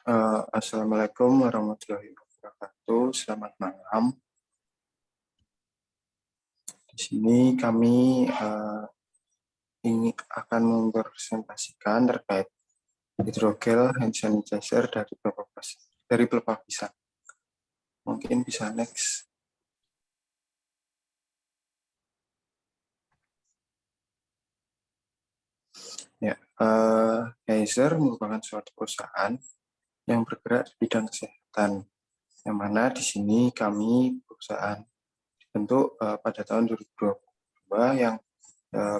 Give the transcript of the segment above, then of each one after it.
Assalamualaikum warahmatullahi wabarakatuh. Selamat malam. Di sini kami ini akan mempresentasikan terkait hidrogel hand sanitizer dari pelepah pisang. Mungkin bisa next. Ya, Kaiser merupakan suatu perusahaan yang bergerak di bidang kesehatan. Yang mana di sini kami perusahaan dibentuk pada tahun 2022 yang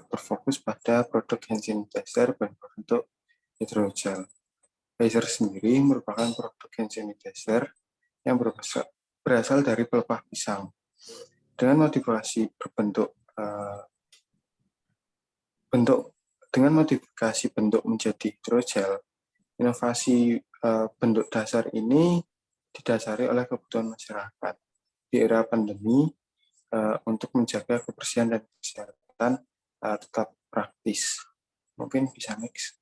berfokus pada produk hand sanitizer berbentuk hidrogel. Kaiser sendiri merupakan produk hand sanitizer yang berasal dari pelepah pisang dengan modifikasi bentuk menjadi hidrogel. Inovasi bentuk dasar ini didasari oleh kebutuhan masyarakat di era pandemi untuk menjaga kebersihan dan kesehatan tetap praktis. Mungkin bisa next.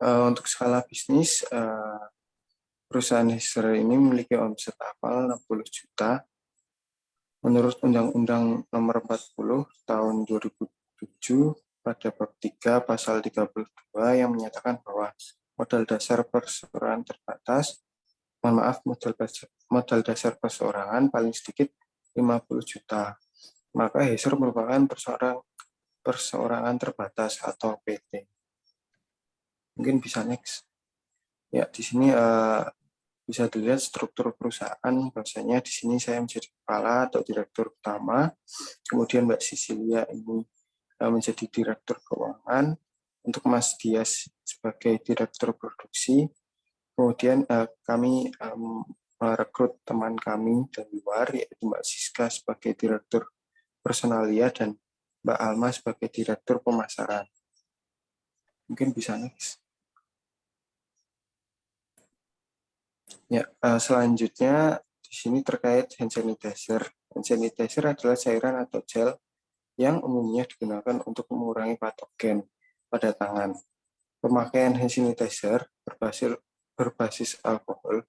Untuk skala bisnis, perusahaan Kaiser ini memiliki omset awal 60 juta. Menurut Undang-Undang Nomor 40 Tahun 2007 pada bab 3 pasal 32 yang menyatakan bahwa modal dasar perseorangan terbatas, modal dasar perseorangan paling sedikit 50 juta. Maka Kaiser merupakan perseorangan terbatas atau PT. Mungkin bisa next. Ya, di sini bisa dilihat struktur perusahaan. Bahwasanya di sini saya menjadi kepala atau direktur utama. Kemudian Mbak Sisilia ini menjadi direktur keuangan. Untuk Mas Dias sebagai direktur produksi. Kemudian kami merekrut teman kami dari luar, yaitu Mbak Siska sebagai direktur personalia dan Mbak Alma sebagai direktur pemasaran. Mungkin bisa next. Ya, selanjutnya di sini terkait hand sanitizer. Hand sanitizer adalah cairan atau gel yang umumnya digunakan untuk mengurangi patogen pada tangan. Pemakaian hand sanitizer berbasis alkohol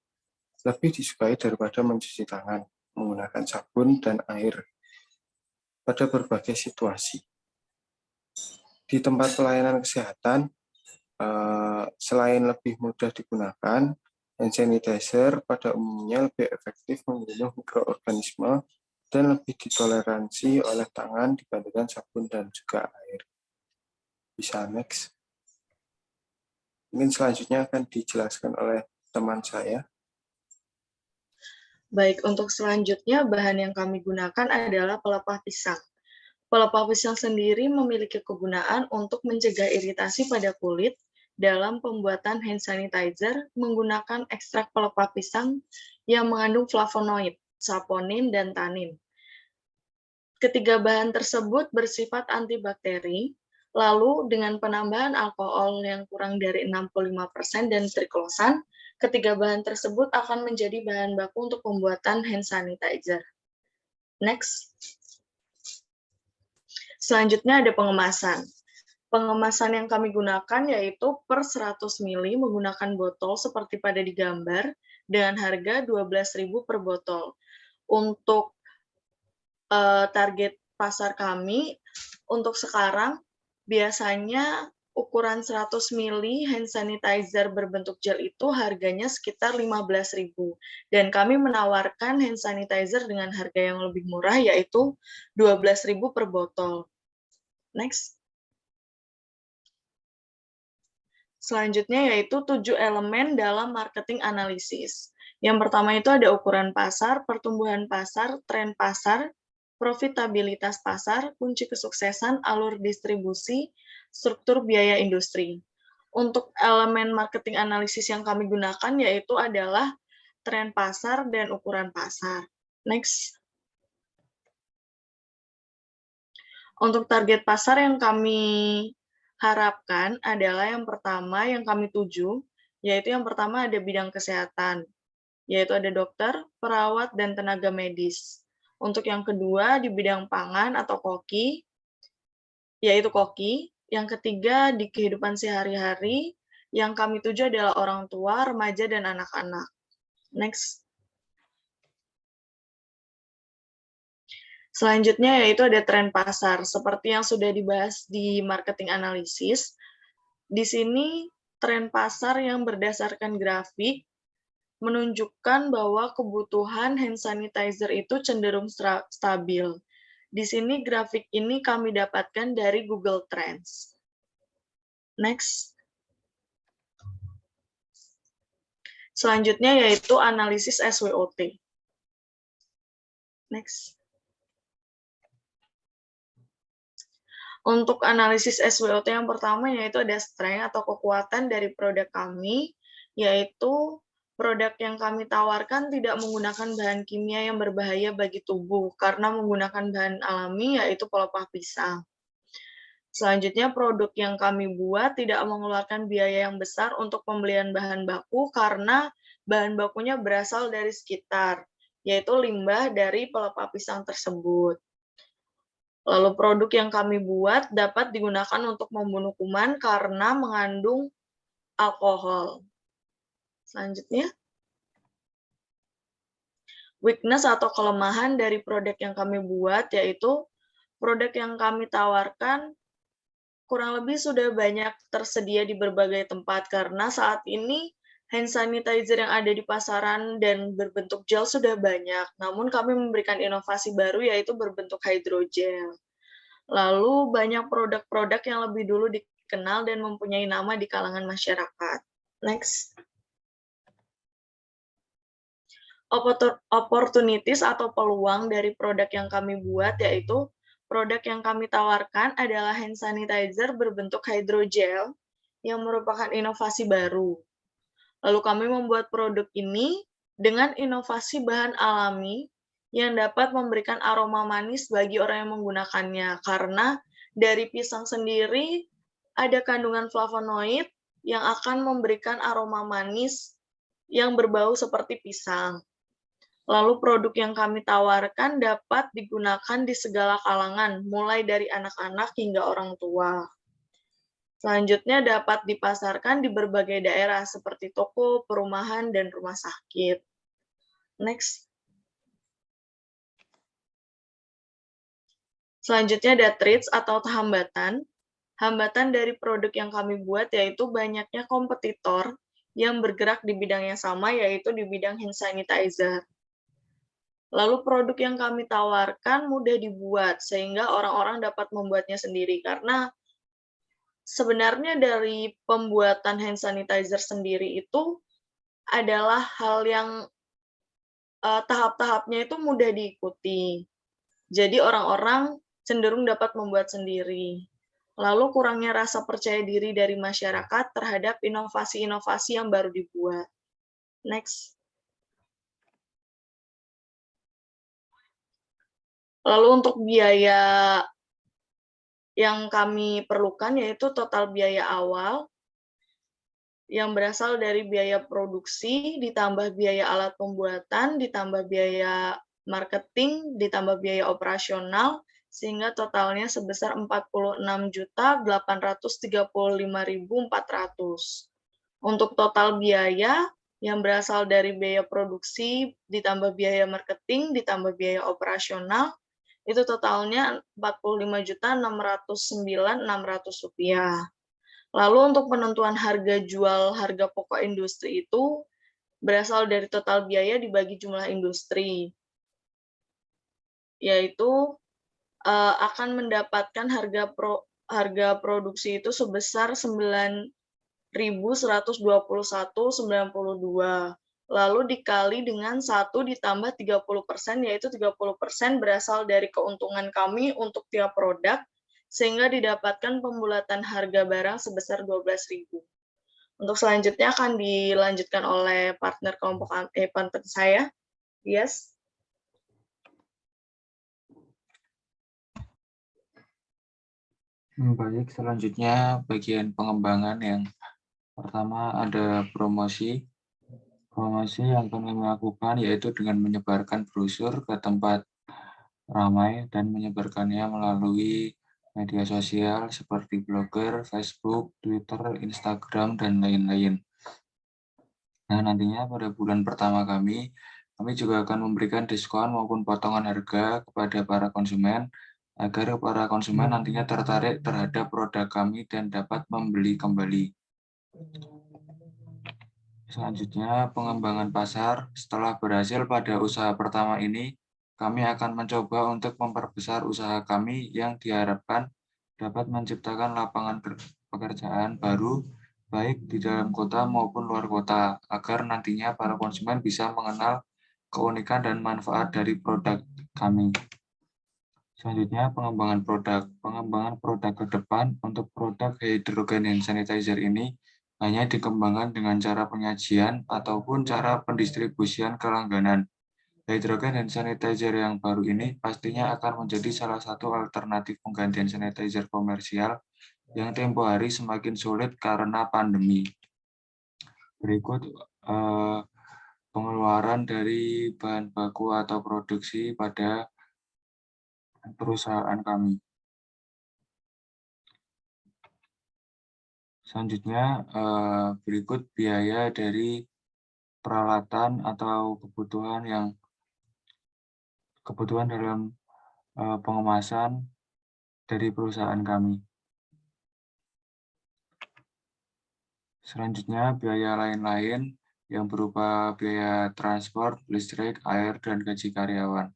lebih disukai daripada mencuci tangan menggunakan sabun dan air pada berbagai situasi. Di tempat pelayanan kesehatan, selain lebih mudah digunakan, hand sanitizer pada umumnya lebih efektif membunuh mikroorganisme dan lebih ditoleransi oleh tangan dibandingkan sabun dan juga air. Bisa next. Mungkin selanjutnya akan dijelaskan oleh teman saya. Baik, untuk selanjutnya bahan yang kami gunakan adalah pelepah pisang. Pelepah pisang sendiri memiliki kegunaan untuk mencegah iritasi pada kulit. Dalam pembuatan hand sanitizer menggunakan ekstrak pelepah pisang yang mengandung flavonoid, saponin, dan tanin. Ketiga bahan tersebut bersifat antibakteri, lalu dengan penambahan alkohol yang kurang dari 65% dan triklosan, ketiga bahan tersebut akan menjadi bahan baku untuk pembuatan hand sanitizer. Next. Selanjutnya ada pengemasan. Pengemasan yang kami gunakan yaitu per 100 ml menggunakan botol seperti pada di gambar dengan harga 12.000 per botol. Untuk target pasar kami untuk sekarang biasanya ukuran 100 ml hand sanitizer berbentuk gel itu harganya sekitar 15.000 dan kami menawarkan hand sanitizer dengan harga yang lebih murah yaitu 12.000 per botol. Next. Selanjutnya yaitu 7 elemen dalam marketing analisis. Yang pertama itu ada ukuran pasar, pertumbuhan pasar, tren pasar, profitabilitas pasar, kunci kesuksesan, alur distribusi, struktur biaya industri. Untuk elemen marketing analisis yang kami gunakan yaitu adalah tren pasar dan ukuran pasar. Next. Untuk target pasar yang kami harapkan adalah yang pertama yang kami tuju, yaitu yang pertama ada bidang kesehatan, yaitu ada dokter, perawat, dan tenaga medis. Untuk yang kedua di bidang pangan atau koki, yaitu koki. Yang ketiga di kehidupan sehari-hari, Yang kami tuju adalah orang tua, remaja, dan anak-anak. Next. Selanjutnya yaitu ada tren pasar. Seperti yang sudah dibahas di marketing analisis, di sini tren pasar yang berdasarkan grafik menunjukkan bahwa kebutuhan hand sanitizer itu cenderung stabil. Di sini grafik ini kami dapatkan dari Google Trends. Next. Selanjutnya yaitu analisis SWOT. Next. Untuk analisis SWOT yang pertama yaitu ada strength atau kekuatan dari produk kami, yaitu produk yang kami tawarkan tidak menggunakan bahan kimia yang berbahaya bagi tubuh karena menggunakan bahan alami yaitu pelepah pisang. Selanjutnya, produk yang kami buat tidak mengeluarkan biaya yang besar untuk pembelian bahan baku karena bahan bakunya berasal dari sekitar, yaitu limbah dari pelepah pisang tersebut. Lalu produk yang kami buat dapat digunakan untuk membunuh kuman karena mengandung alkohol. Selanjutnya, weakness atau kelemahan dari produk yang kami buat, yaitu produk yang kami tawarkan kurang lebih sudah banyak tersedia di berbagai tempat karena saat ini hand sanitizer yang ada di pasaran dan berbentuk gel sudah banyak. Namun kami memberikan inovasi baru yaitu berbentuk hydrogel. Lalu banyak produk-produk yang lebih dulu dikenal dan mempunyai nama di kalangan masyarakat. Next. Opportunities atau peluang dari produk yang kami buat yaitu produk yang kami tawarkan adalah hand sanitizer berbentuk hydrogel yang merupakan inovasi baru. Lalu kami membuat produk ini dengan inovasi bahan alami yang dapat memberikan aroma manis bagi orang yang menggunakannya. Karena dari pisang sendiri ada kandungan flavonoid yang akan memberikan aroma manis yang berbau seperti pisang. Lalu produk yang kami tawarkan dapat digunakan di segala kalangan, mulai dari anak-anak hingga orang tua. Selanjutnya dapat dipasarkan di berbagai daerah seperti toko, perumahan, dan rumah sakit. Next. Selanjutnya ada threats atau hambatan. Hambatan dari produk yang kami buat yaitu banyaknya kompetitor yang bergerak di bidang yang sama, yaitu di bidang hand sanitizer. Lalu produk yang kami tawarkan mudah dibuat, sehingga orang-orang dapat membuatnya sendiri. Karena sebenarnya dari pembuatan hand sanitizer sendiri itu adalah hal yang tahap-tahapnya itu mudah diikuti. Jadi orang-orang cenderung dapat membuat sendiri. Lalu kurangnya rasa percaya diri dari masyarakat terhadap inovasi-inovasi yang baru dibuat. Next. Lalu untuk biaya yang kami perlukan yaitu total biaya awal yang berasal dari biaya produksi, ditambah biaya alat pembuatan, ditambah biaya marketing, ditambah biaya operasional, sehingga totalnya sebesar 46.835.400. Untuk total biaya yang berasal dari biaya produksi, ditambah biaya marketing, ditambah biaya operasional, itu totalnya Rp45.609.600. Lalu untuk penentuan harga jual harga pokok industri itu berasal dari total biaya dibagi jumlah industri, yaitu akan mendapatkan harga produksi itu sebesar 9.121,92. Lalu dikali dengan 1 ditambah 30%, yaitu 30% berasal dari keuntungan kami untuk tiap produk, sehingga didapatkan pembulatan harga barang sebesar 12.000. Untuk selanjutnya akan dilanjutkan oleh partner partner saya. Yes. Baik, selanjutnya bagian pengembangan yang pertama ada promosi. Promosi yang kami lakukan yaitu dengan menyebarkan brosur ke tempat ramai dan menyebarkannya melalui media sosial seperti blogger, Facebook, Twitter, Instagram, dan lain-lain. Nah, nantinya pada bulan pertama kami juga akan memberikan diskon maupun potongan harga kepada para konsumen agar para konsumen nantinya tertarik terhadap produk kami dan dapat membeli kembali. Selanjutnya, pengembangan pasar. Setelah berhasil pada usaha pertama ini, kami akan mencoba untuk memperbesar usaha kami yang diharapkan dapat menciptakan lapangan pekerjaan baru baik di dalam kota maupun luar kota, agar nantinya para konsumen bisa mengenal keunikan dan manfaat dari produk kami. Selanjutnya, pengembangan produk. Pengembangan produk ke depan untuk produk hydrogen hand sanitizer ini hanya dikembangkan dengan cara penyajian ataupun cara pendistribusian ke langganan. Hydrogen hand sanitizer yang baru ini pastinya akan menjadi salah satu alternatif penggantian sanitizer komersial yang tempo hari semakin sulit karena pandemi. Berikut pengeluaran dari bahan baku atau produksi pada perusahaan kami. Selanjutnya, berikut biaya dari peralatan atau kebutuhan dalam pengemasan dari perusahaan kami. Selanjutnya, biaya lain-lain yang berupa biaya transport, listrik, air, dan gaji karyawan.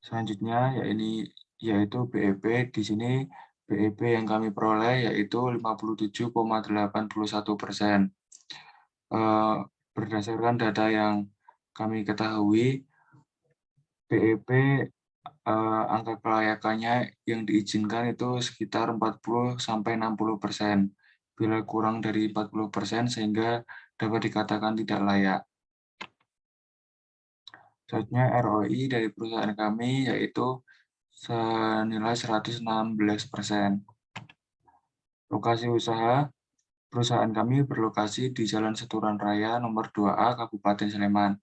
Selanjutnya, yaitu BEP. Di sini BEP yang kami peroleh yaitu 57,81%. Berdasarkan data yang kami ketahui, BEP angka kelayakannya yang diizinkan itu sekitar 40-60%. Bila kurang dari 40% sehingga dapat dikatakan tidak layak. Selanjutnya ROI dari perusahaan kami yaitu senilai 116%. Lokasi usaha. Perusahaan kami berlokasi di Jalan Seturan Raya nomor 2A Kabupaten Sleman.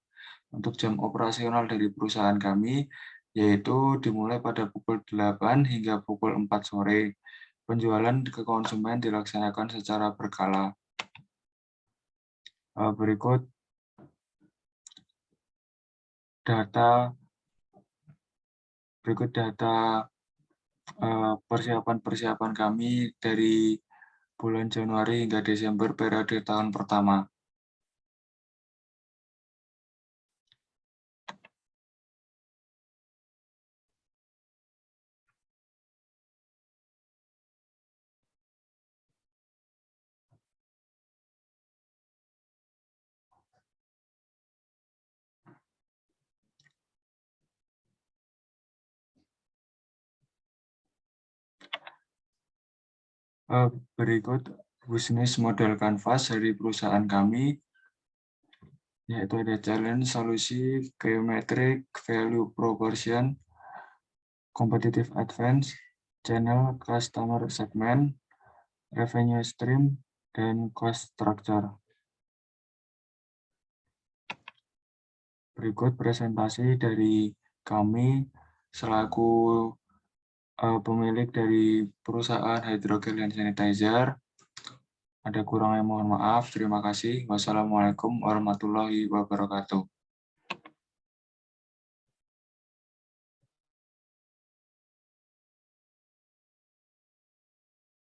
Untuk jam operasional dari perusahaan kami yaitu dimulai pada pukul 8 hingga pukul 4 sore. Penjualan ke konsumen dilaksanakan secara berkala. Berikut data persiapan kami dari bulan Januari hingga Desember periode tahun pertama. Berikut bisnis model canvas dari perusahaan kami, yaitu ada challenge, solusi, geometric, value proportion, competitive advance, channel, customer segment, revenue stream, dan cost structure. Berikut presentasi dari kami selaku pemilik dari perusahaan hydrogen hand sanitizer. Ada kurangnya mohon maaf. Terima kasih. Wassalamualaikum warahmatullahi wabarakatuh.